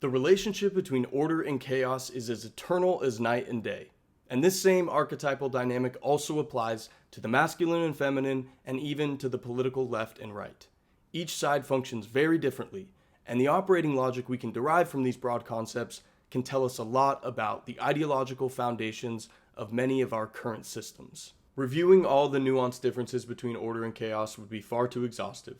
The relationship between order and chaos is as eternal as night and day. And this same archetypal dynamic also applies to the masculine and feminine, and even to the political left and right. Each side functions very differently, and the operating logic we can derive from these broad concepts can tell us a lot about the ideological foundations of many of our current systems. Reviewing all the nuanced differences between order and chaos would be far too exhaustive,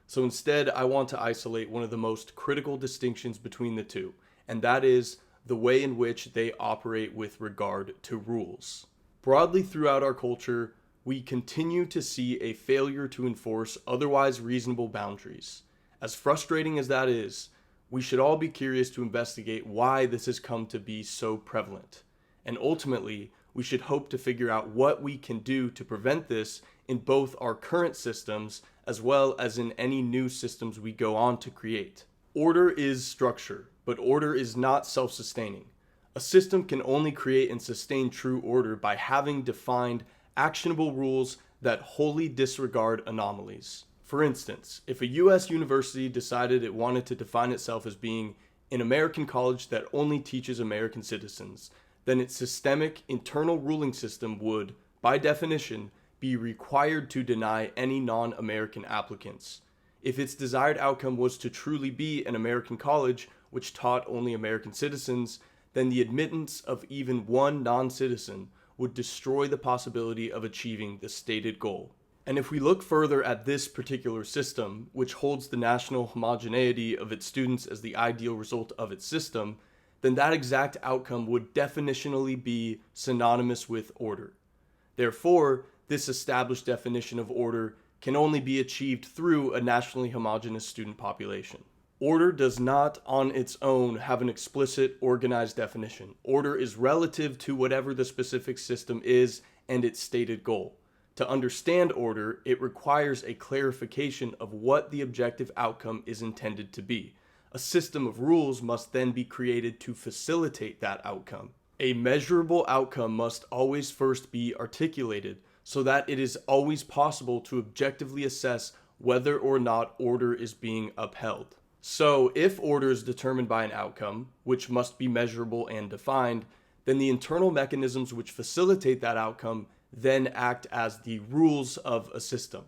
so instead I want to isolate one of the most critical distinctions between the two, and that is the way in which they operate with regard to rules. Broadly throughout our culture, we continue to see a failure to enforce otherwise reasonable boundaries. As frustrating as that is, we should all be curious to investigate why this has come to be so prevalent. And ultimately, we should hope to figure out what we can do to prevent this in both our current systems as well as in any new systems we go on to create. Order is structure, but order is not self-sustaining. A system can only create and sustain true order by having defined, actionable rules that wholly disregard anomalies. For instance, if a US university decided it wanted to define itself as being an American college that only teaches American citizens, then its systemic internal ruling system would, by definition, be required to deny any non-American applicants. If its desired outcome was to truly be an American college which taught only American citizens, then the admittance of even one non-citizen would destroy the possibility of achieving the stated goal. And if we look further at this particular system, which holds the national homogeneity of its students as the ideal result of its system, then that exact outcome would definitionally be synonymous with order. Therefore, this established definition of order can only be achieved through a nationally homogeneous student population. Order does not on its own have an explicit organized definition. Order is relative to whatever the specific system is and its stated goal. To understand order, it requires a clarification of what the objective outcome is intended to be. A system of rules must then be created to facilitate that outcome. A measurable outcome must always first be articulated so that it is always possible to objectively assess whether or not order is being upheld. So, if order is determined by an outcome, which must be measurable and defined, then the internal mechanisms which facilitate that outcome then act as the rules of a system.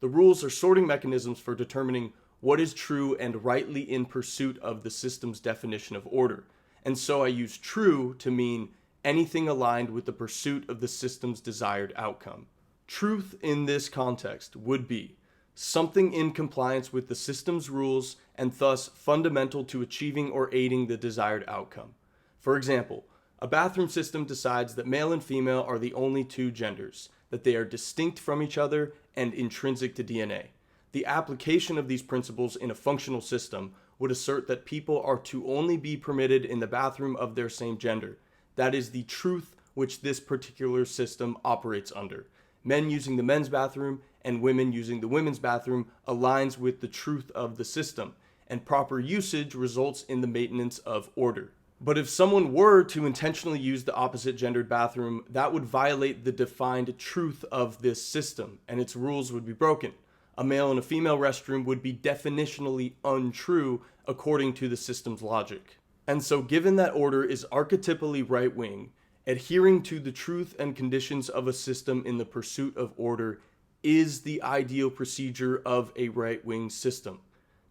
The rules are sorting mechanisms for determining what is true and rightly in pursuit of the system's definition of order. And so I use true to mean anything aligned with the pursuit of the system's desired outcome. Truth in this context would be something in compliance with the system's rules and thus fundamental to achieving or aiding the desired outcome. For example, a bathroom system decides that male and female are the only two genders, that they are distinct from each other and intrinsic to DNA. The application of these principles in a functional system would assert that people are to only be permitted in the bathroom of their same gender. That is the truth which this particular system operates under. Men using the men's bathroom and women using the women's bathroom aligns with the truth of the system, and proper usage results in the maintenance of order. But if someone were to intentionally use the opposite gendered bathroom, that would violate the defined truth of this system, and its rules would be broken. A male and a female restroom would be definitionally untrue according to the system's logic. And so given that order is archetypally right-wing, adhering to the truth and conditions of a system in the pursuit of order is the ideal procedure of a right-wing system.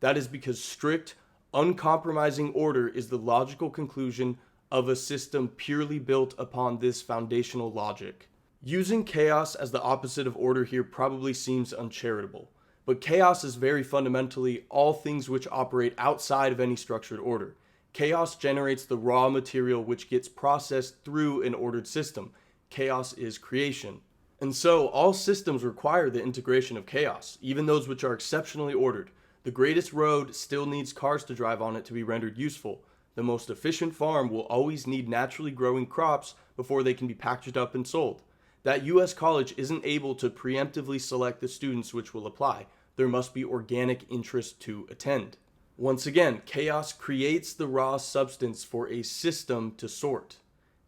That is because strict, uncompromising order is the logical conclusion of a system purely built upon this foundational logic. Using chaos as the opposite of order here probably seems uncharitable, but chaos is very fundamentally all things which operate outside of any structured order. Chaos generates the raw material which gets processed through an ordered system. Chaos is creation. And so all systems require the integration of chaos, even those which are exceptionally ordered. The greatest road still needs cars to drive on it to be rendered useful. The most efficient farm will always need naturally growing crops before they can be packaged up and sold. That US college isn't able to preemptively select the students which will apply. There must be organic interest to attend. Once again, chaos creates the raw substance for a system to sort.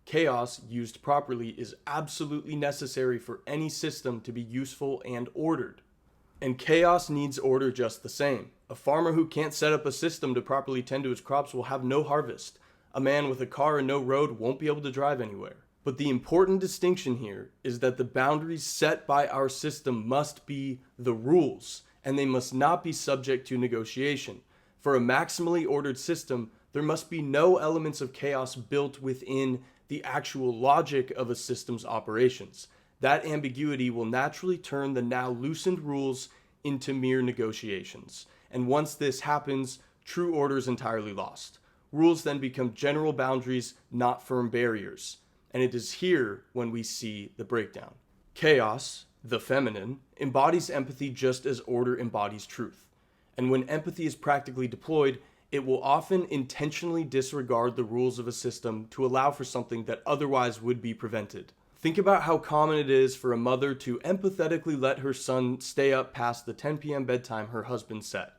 Chaos, used properly, is absolutely necessary for any system to be useful and ordered. And chaos needs order just the same. A farmer who can't set up a system to properly tend to his crops will have no harvest. A man with a car and no road won't be able to drive anywhere. But the important distinction here is that the boundaries set by our system must be the rules, and they must not be subject to negotiation. For a maximally ordered system, there must be no elements of chaos built within the actual logic of a system's operations. That ambiguity will naturally turn the now loosened rules into mere negotiations. And once this happens, true order is entirely lost. Rules then become general boundaries, not firm barriers. And it is here when we see the breakdown. Chaos, the feminine, embodies empathy just as order embodies truth. And when empathy is practically deployed, it will often intentionally disregard the rules of a system to allow for something that otherwise would be prevented. Think about how common it is for a mother to empathetically let her son stay up past the 10 p.m. bedtime her husband set.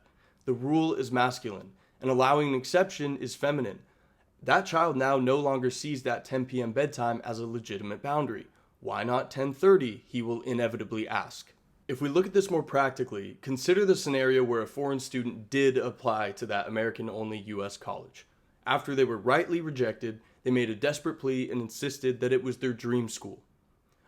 The rule is masculine, and allowing an exception is feminine. That child now no longer sees that 10 p.m. bedtime as a legitimate boundary. Why not 10:30, he will inevitably ask. If we look at this more practically, consider the scenario where a foreign student did apply to that American-only U.S. college. After they were rightly rejected, they made a desperate plea and insisted that it was their dream school.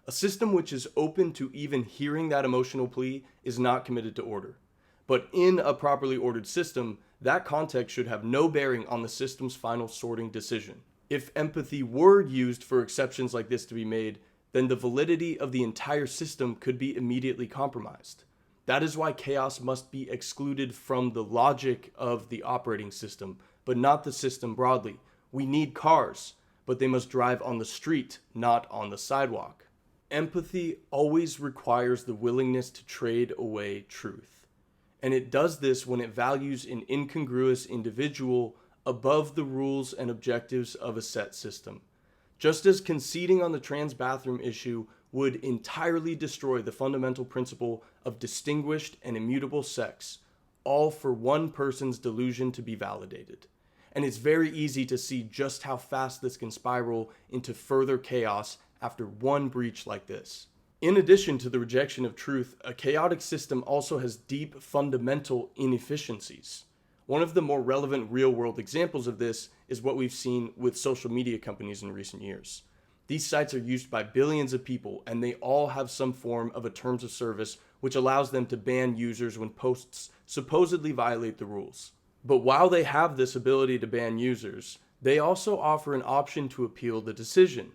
A system which is open to even hearing that emotional plea is not committed to order. But in a properly ordered system, that context should have no bearing on the system's final sorting decision. If empathy were used for exceptions like this to be made, then the validity of the entire system could be immediately compromised. That is why chaos must be excluded from the logic of the operating system, but not the system broadly. We need cars, but they must drive on the street, not on the sidewalk. Empathy always requires the willingness to trade away truth. And it does this when it values an incongruous individual above the rules and objectives of a set system. Just as conceding on the trans bathroom issue would entirely destroy the fundamental principle of distinguished and immutable sex, all for one person's delusion to be validated. And it's very easy to see just how fast this can spiral into further chaos after one breach like this. In addition to the rejection of truth, a chaotic system also has deep fundamental inefficiencies. One of the more relevant real-world examples of this is what we've seen with social media companies in recent years. These sites are used by billions of people, and they all have some form of a terms of service which allows them to ban users when posts supposedly violate the rules. But while they have this ability to ban users, they also offer an option to appeal the decision.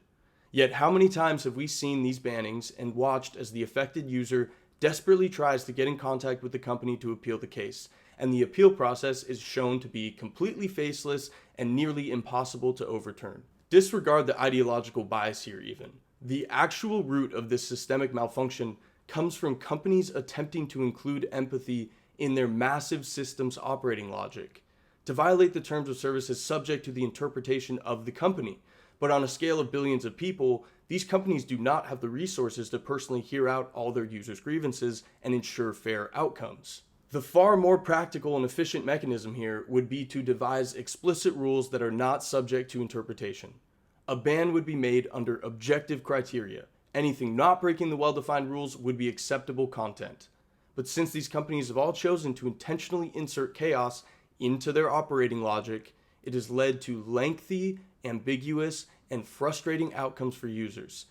Yet how many times have we seen these bannings and watched as the affected user desperately tries to get in contact with the company to appeal the case, and the appeal process is shown to be completely faceless and nearly impossible to overturn. Disregard the ideological bias here even. The actual root of this systemic malfunction comes from companies attempting to include empathy in their massive systems operating logic. To violate the terms of service is subject to the interpretation of the company, but on a scale of billions of people, these companies do not have the resources to personally hear out all their users' grievances and ensure fair outcomes. The far more practical and efficient mechanism here would be to devise explicit rules that are not subject to interpretation. A ban would be made under objective criteria. Anything not breaking the well-defined rules would be acceptable content. But since these companies have all chosen to intentionally insert chaos into their operating logic, it has led to lengthy, ambiguous, and frustrating outcomes for users.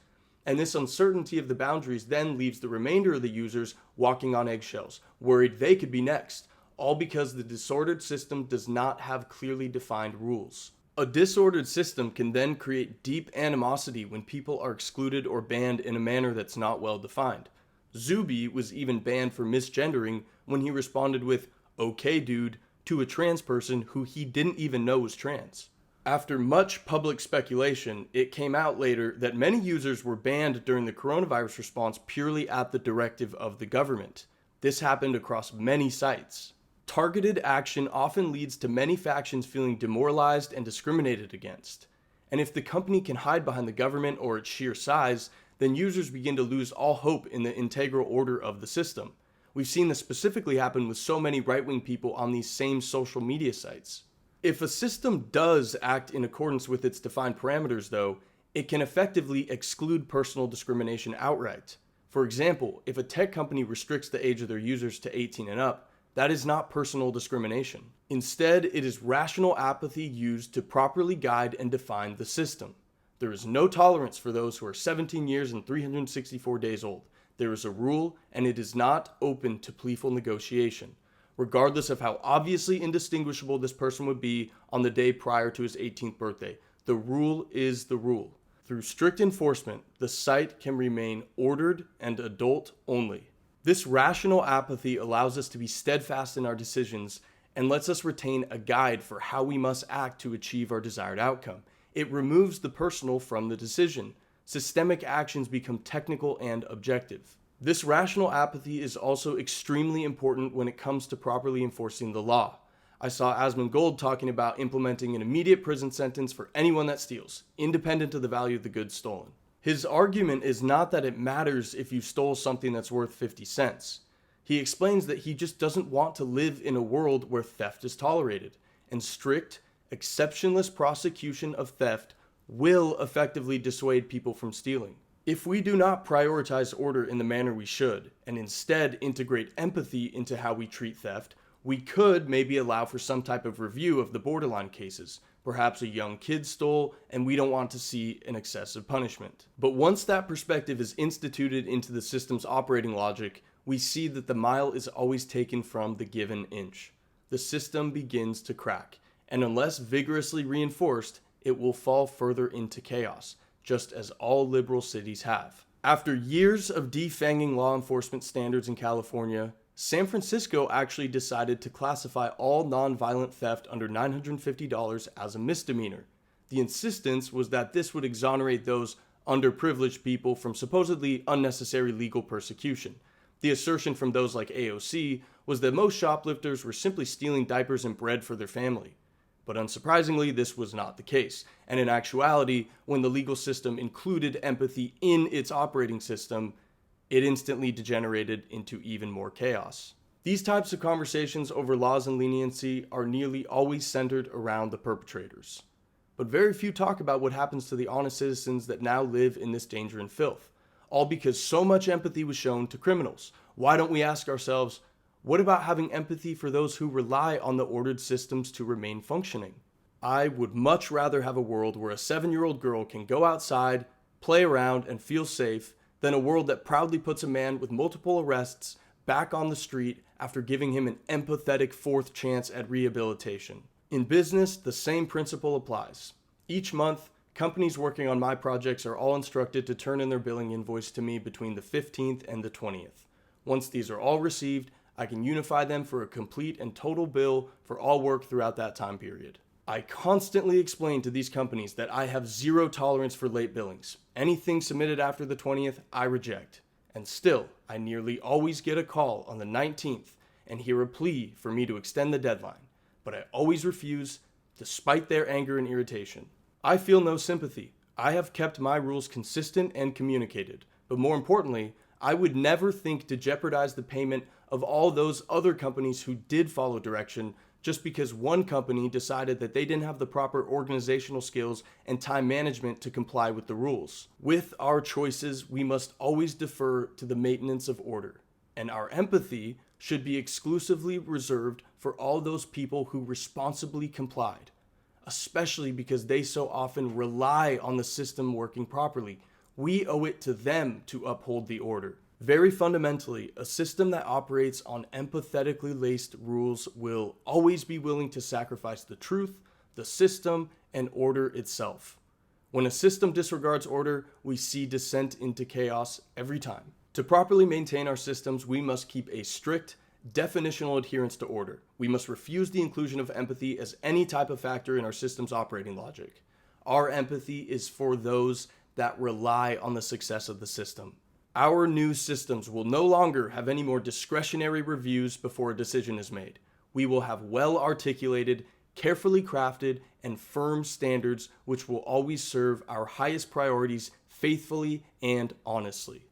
And this uncertainty of the boundaries then leaves the remainder of the users walking on eggshells, worried they could be next, all because the disordered system does not have clearly defined rules. A disordered system can then create deep animosity when people are excluded or banned in a manner that's not well defined. Zuby was even banned for misgendering when he responded with, "Okay dude," to a trans person who he didn't even know was trans. After much public speculation, it came out later that many users were banned during the coronavirus response purely at the directive of the government. This happened across many sites. Targeted action often leads to many factions feeling demoralized and discriminated against. And if the company can hide behind the government or its sheer size, then users begin to lose all hope in the integral order of the system. We've seen this specifically happen with so many right-wing people on these same social media sites. If a system does act in accordance with its defined parameters, though, it can effectively exclude personal discrimination outright. For example, if a tech company restricts the age of their users to 18 and up, that is not personal discrimination. Instead, it is rational apathy used to properly guide and define the system. There is no tolerance for those who are 17 years and 364 days old. There is a rule, and it is not open to pleadful negotiation, regardless of how obviously indistinguishable this person would be on the day prior to his 18th birthday. The rule is the rule. Through strict enforcement, the site can remain ordered and adult only. This rational apathy allows us to be steadfast in our decisions and lets us retain a guide for how we must act to achieve our desired outcome. It removes the personal from the decision. Systemic actions become technical and objective. This rational apathy is also extremely important when it comes to properly enforcing the law. I saw Asmund Gold talking about implementing an immediate prison sentence for anyone that steals, independent of the value of the goods stolen. His argument is not that it matters if you stole something that's worth 50 cents. He explains that he just doesn't want to live in a world where theft is tolerated, and strict, exceptionless prosecution of theft will effectively dissuade people from stealing. If we do not prioritize order in the manner we should, and instead integrate empathy into how we treat theft, we could maybe allow for some type of review of the borderline cases. Perhaps a young kid stole, and we don't want to see an excessive punishment. But once that perspective is instituted into the system's operating logic, we see that the mile is always taken from the given inch. The system begins to crack, and unless vigorously reinforced, it will fall further into chaos, just as all liberal cities have. After years of defanging law enforcement standards in California, San Francisco actually decided to classify all nonviolent theft under $950 as a misdemeanor. The insistence was that this would exonerate those underprivileged people from supposedly unnecessary legal persecution. The assertion from those like AOC was that most shoplifters were simply stealing diapers and bread for their family. But unsurprisingly, this was not the case. And in actuality, when the legal system included empathy in its operating system, it instantly degenerated into even more chaos. These types of conversations over laws and leniency are nearly always centered around the perpetrators. But very few talk about what happens to the honest citizens that now live in this danger and filth, all because so much empathy was shown to criminals. Why don't we ask ourselves, what about having empathy for those who rely on the ordered systems to remain functioning? I would much rather have a world where a 7-year-old girl can go outside, play around, and feel safe than a world that proudly puts a man with multiple arrests back on the street after giving him an empathetic fourth chance at rehabilitation. In business, the same principle applies. Each month, companies working on my projects are all instructed to turn in their billing invoice to me between the 15th and the 20th. Once these are all received, I can unify them for a complete and total bill for all work throughout that time period. I constantly explain to these companies that I have zero tolerance for late billings. Anything submitted after the 20th, I reject. And still, I nearly always get a call on the 19th and hear a plea for me to extend the deadline. But I always refuse, despite their anger and irritation. I feel no sympathy. I have kept my rules consistent and communicated. But more importantly, I would never think to jeopardize the payment of all those other companies who did follow direction just because one company decided that they didn't have the proper organizational skills and time management to comply with the rules. With our choices, we must always defer to the maintenance of order, and our empathy should be exclusively reserved for all those people who responsibly complied, especially because they so often rely on the system working properly. We owe it to them to uphold the order. Very fundamentally, a system that operates on empathetically laced rules will always be willing to sacrifice the truth, the system, and order itself. When a system disregards order, we see descent into chaos every time. To properly maintain our systems, we must keep a strict, definitional adherence to order. We must refuse the inclusion of empathy as any type of factor in our system's operating logic. Our empathy is for those that rely on the success of the system. Our new systems will no longer have any more discretionary reviews before a decision is made. We will have well-articulated, carefully crafted, and firm standards which will always serve our highest priorities faithfully and honestly.